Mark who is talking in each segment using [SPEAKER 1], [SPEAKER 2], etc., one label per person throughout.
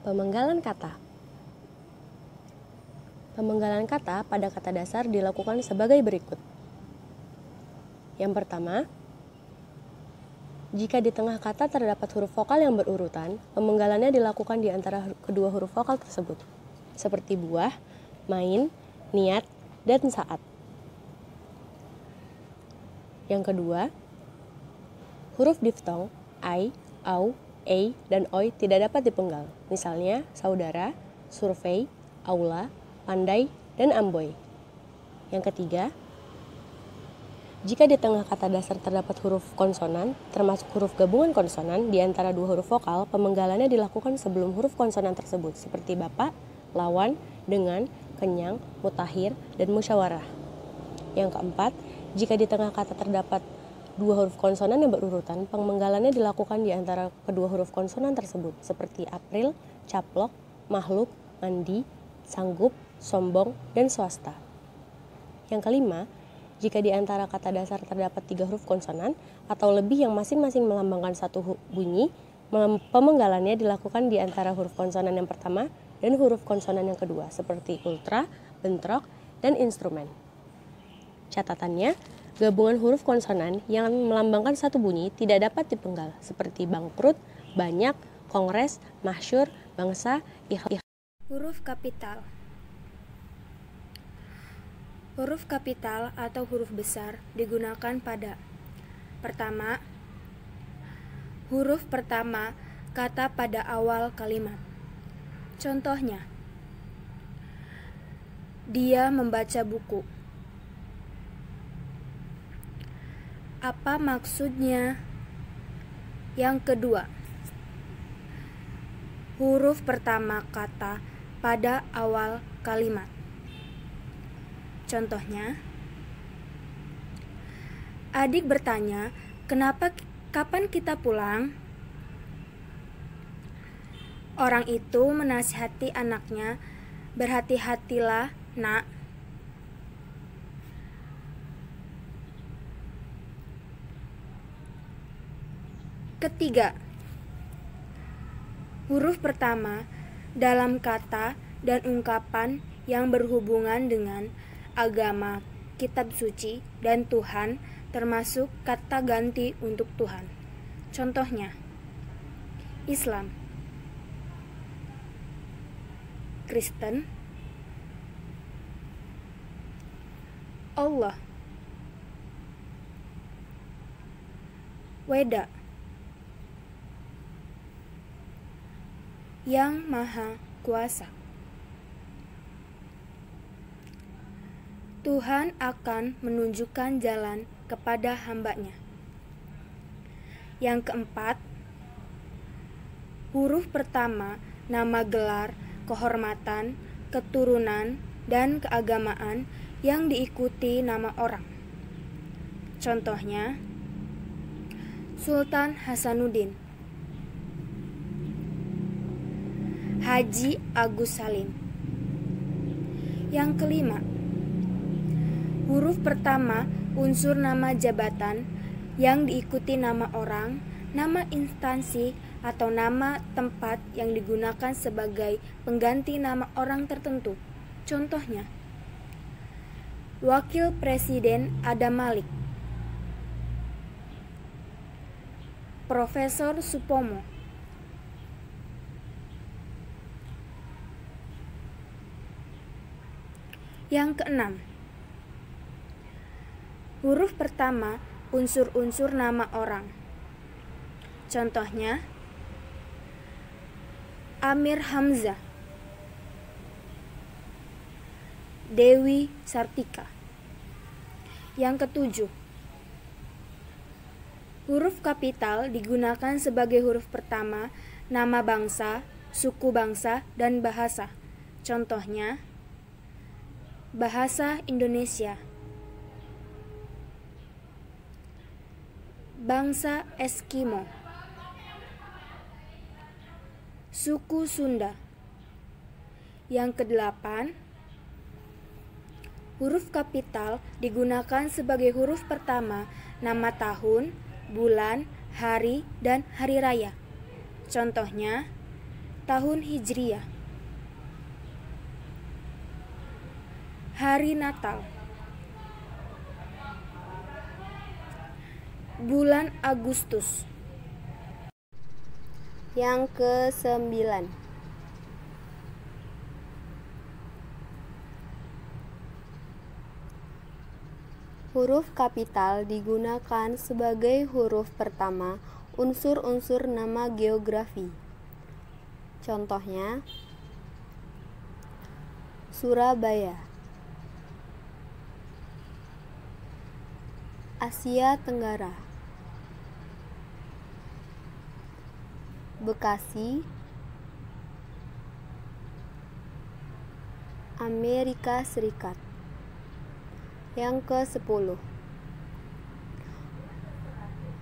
[SPEAKER 1] Pemenggalan kata. Pemenggalan kata pada kata dasar dilakukan sebagai berikut. Yang pertama, jika di tengah kata terdapat huruf vokal yang berurutan, pemenggalannya dilakukan di antara kedua huruf vokal tersebut, seperti buah, main, niat, dan saat. Yang kedua, huruf diftong, ai, au, ei, dan oi tidak dapat dipenggal. Misalnya, saudara, survei, aula, pandai, dan amboi. Yang ketiga, jika di tengah kata dasar terdapat huruf konsonan, termasuk huruf gabungan konsonan di antara dua huruf vokal, pemenggalannya dilakukan sebelum huruf konsonan tersebut, seperti bapak, lawan, dengan, kenyang, mutakhir, dan musyawarah. Yang keempat, jika di tengah kata terdapat dua huruf konsonan yang berurutan, pemenggalannya dilakukan di antara kedua huruf konsonan tersebut, seperti April, caplok, makhluk, mandi, sanggup, sombong, dan swasta. Yang kelima, jika di antara kata dasar terdapat 3 huruf konsonan atau lebih yang masing-masing melambangkan satu bunyi, pemenggalannya dilakukan di antara huruf konsonan yang pertama dan huruf konsonan yang kedua, seperti ultra, bentrok, dan instrumen. Catatannya, gabungan huruf konsonan yang melambangkan satu bunyi tidak dapat dipenggal, seperti bangkrut, banyak, kongres, masyhur, bangsa, ikhlas.
[SPEAKER 2] Huruf kapital. Huruf kapital atau huruf besar digunakan pada: pertama, huruf pertama kata pada awal kalimat. Contohnya, dia membaca buku. Apa maksudnya? Yang kedua, huruf pertama kata pada awal kalimat. Contohnya, adik bertanya, kapan kita pulang? Orang itu menasihati anaknya, berhati-hatilah, nak. Ketiga, huruf pertama dalam kata dan ungkapan yang berhubungan dengan agama, kitab suci, dan Tuhan, termasuk kata ganti untuk Tuhan. Contohnya, Islam, Kristen, Allah, Weda, Yang Maha Kuasa. Tuhan akan menunjukkan jalan kepada hamba-Nya. Yang keempat, huruf pertama nama gelar, kehormatan, keturunan, dan keagamaan yang diikuti nama orang. Contohnya, Sultan Hasanuddin, Haji Agus Salim. Yang kelima, huruf pertama unsur nama jabatan yang diikuti nama orang, nama instansi, atau nama tempat yang digunakan sebagai pengganti nama orang tertentu. Contohnya, Wakil Presiden Adam Malik, Profesor Supomo. Yang keenam, huruf pertama unsur-unsur nama orang. Contohnya, Amir Hamzah, Dewi Sartika. Yang ketujuh, huruf kapital digunakan sebagai huruf pertama nama bangsa, suku bangsa, dan bahasa. Contohnya, bahasa Indonesia, bangsa Eskimo, suku Sunda. Yang kedelapan, huruf kapital digunakan sebagai huruf pertama nama tahun, bulan, hari, dan hari raya. Contohnya, tahun Hijriah. Hari Natal. Bulan Agustus.
[SPEAKER 1] Yang ke-9. Huruf kapital digunakan sebagai huruf pertama unsur-unsur nama geografi. Contohnya, Surabaya, Asia Tenggara, Bekasi, Amerika Serikat. Yang ke-10.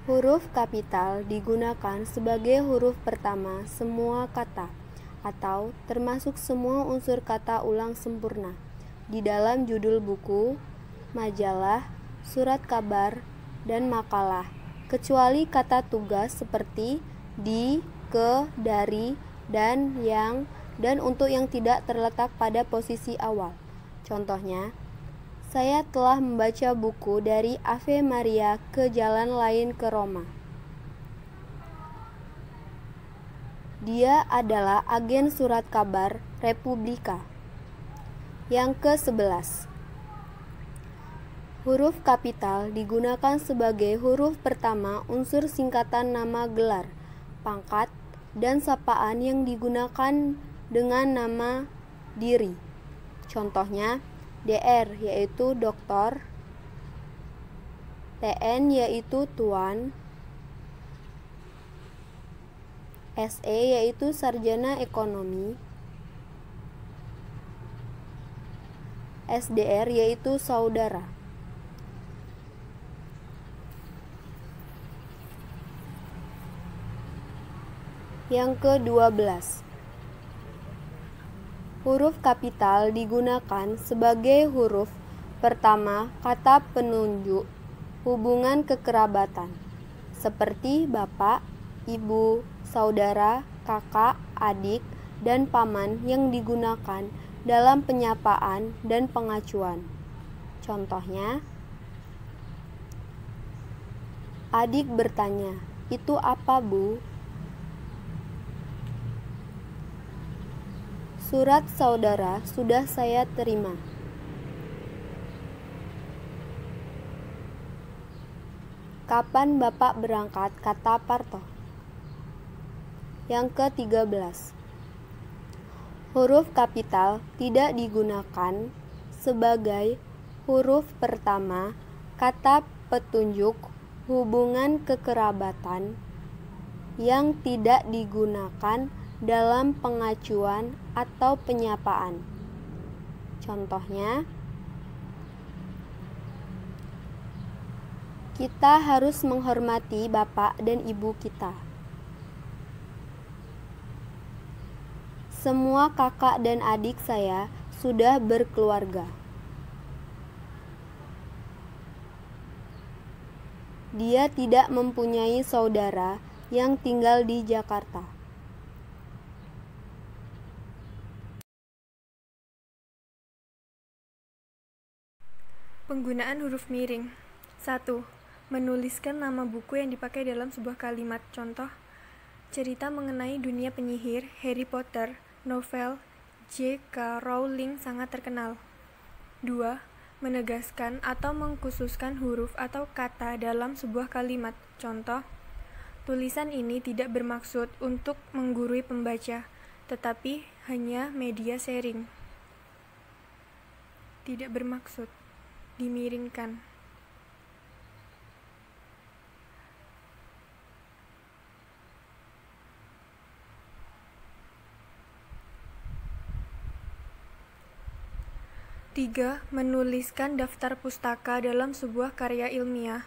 [SPEAKER 1] Huruf kapital digunakan sebagai huruf pertama semua kata atau termasuk semua unsur kata ulang sempurna di dalam judul buku, majalah, surat kabar, dan makalah, kecuali kata tugas seperti di, ke, dari, dan yang, dan untuk yang tidak terletak pada posisi awal. Contohnya, saya telah membaca buku dari Ave Maria ke Jalan Lain ke Roma. Dia adalah agen surat kabar Republika. Yang ke-11. Huruf kapital digunakan sebagai huruf pertama unsur singkatan nama gelar, pangkat, dan sapaan yang digunakan dengan nama diri. Contohnya, DR yaitu doktor, TN yaitu tuan, SE yaitu sarjana ekonomi, SDR yaitu saudara. Yang ke-12. Huruf kapital digunakan sebagai huruf pertama kata penunjuk hubungan kekerabatan, seperti bapak, ibu, saudara, kakak, adik, dan paman yang digunakan dalam penyapaan dan pengacuan. Contohnya, adik bertanya, "Itu apa, Bu?" Surat saudara sudah saya terima. Kapan Bapak berangkat? Kata Parto. Yang ke-13. Huruf kapital tidak digunakan sebagai huruf pertama kata petunjuk hubungan kekerabatan yang tidak digunakan dalam pengacuan atau penyapaan. Contohnya, kita harus menghormati bapak dan ibu kita. Semua kakak dan adik saya sudah berkeluarga. Dia tidak mempunyai saudara yang tinggal di Jakarta.
[SPEAKER 3] Penggunaan huruf miring. 1. Menuliskan nama buku yang dipakai dalam sebuah kalimat. Contoh, cerita mengenai dunia penyihir, Harry Potter, novel J.K. Rowling sangat terkenal. 2. Menegaskan atau mengkhususkan huruf atau kata dalam sebuah kalimat. Contoh, tulisan ini tidak bermaksud untuk menggurui pembaca, tetapi hanya media sharing. Tidak bermaksud. Dimiringkan. 3. Menuliskan daftar pustaka dalam sebuah karya ilmiah.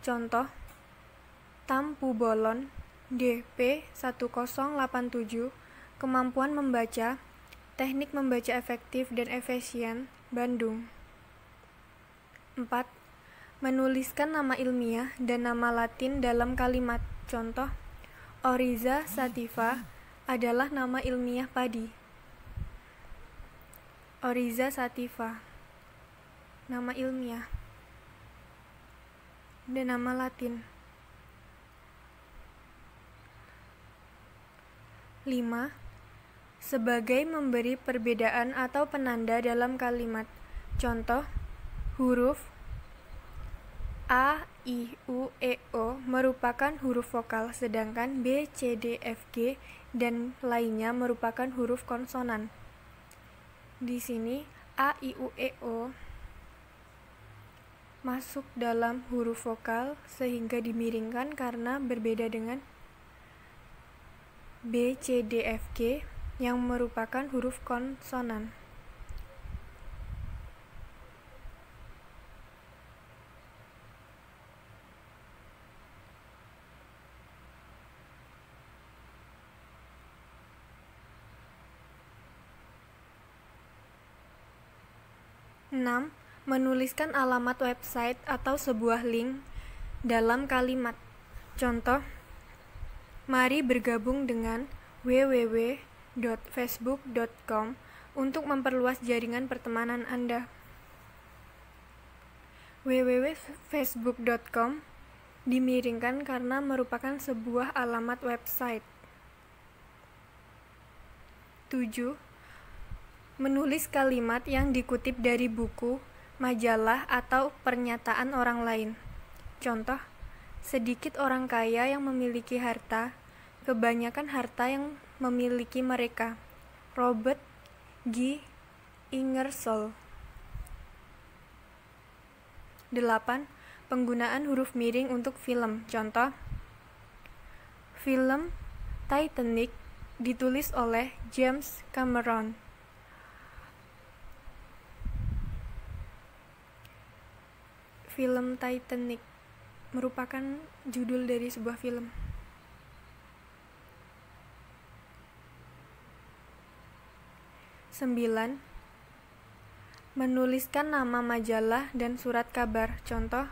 [SPEAKER 3] Contoh, Tampu Bolon, DP 1087, Kemampuan Membaca, Teknik Membaca Efektif dan Efisien, Bandung. 4. Menuliskan nama ilmiah dan nama Latin dalam kalimat. Contoh, Oryza sativa, adalah nama ilmiah padi. Oryza sativa, nama ilmiah. Dan nama Latin. 5. Sebagai memberi perbedaan atau penanda dalam kalimat. Contoh, huruf A, I, U, E, O merupakan huruf vokal, sedangkan B, C, D, F, G, dan lainnya merupakan huruf konsonan. Di sini, A, I, U, E, O masuk dalam huruf vokal sehingga dimiringkan karena berbeda dengan B, C, D, F, G yang merupakan huruf konsonan. Enam, menuliskan alamat website atau sebuah link dalam kalimat. Contoh, mari bergabung dengan www.facebook.com untuk memperluas jaringan pertemanan Anda. www.facebook.com dimiringkan karena merupakan sebuah alamat website. 7. Menulis kalimat yang dikutip dari buku, majalah, atau pernyataan orang lain. Contoh, sedikit orang kaya yang memiliki harta, kebanyakan harta yang memiliki mereka. Robert G. Ingersoll. 8. Penggunaan huruf miring untuk film. Contoh, film Titanic ditulis oleh James Cameron. Film Titanic merupakan judul dari sebuah film. 9. Menuliskan nama majalah dan surat kabar. Contoh,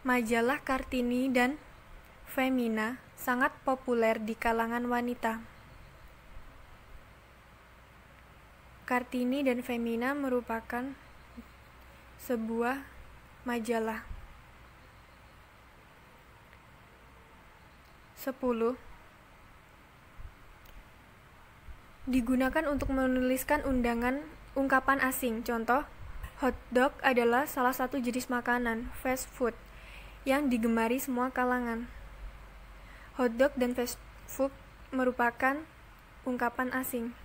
[SPEAKER 3] majalah Kartini dan Femina sangat populer di kalangan wanita. Kartini dan Femina merupakan sebuah majalah. 10. Digunakan untuk menuliskan ungkapan asing. Contoh, hotdog adalah salah satu jenis makanan fast food yang digemari semua kalangan. Hotdog dan fast food merupakan ungkapan asing.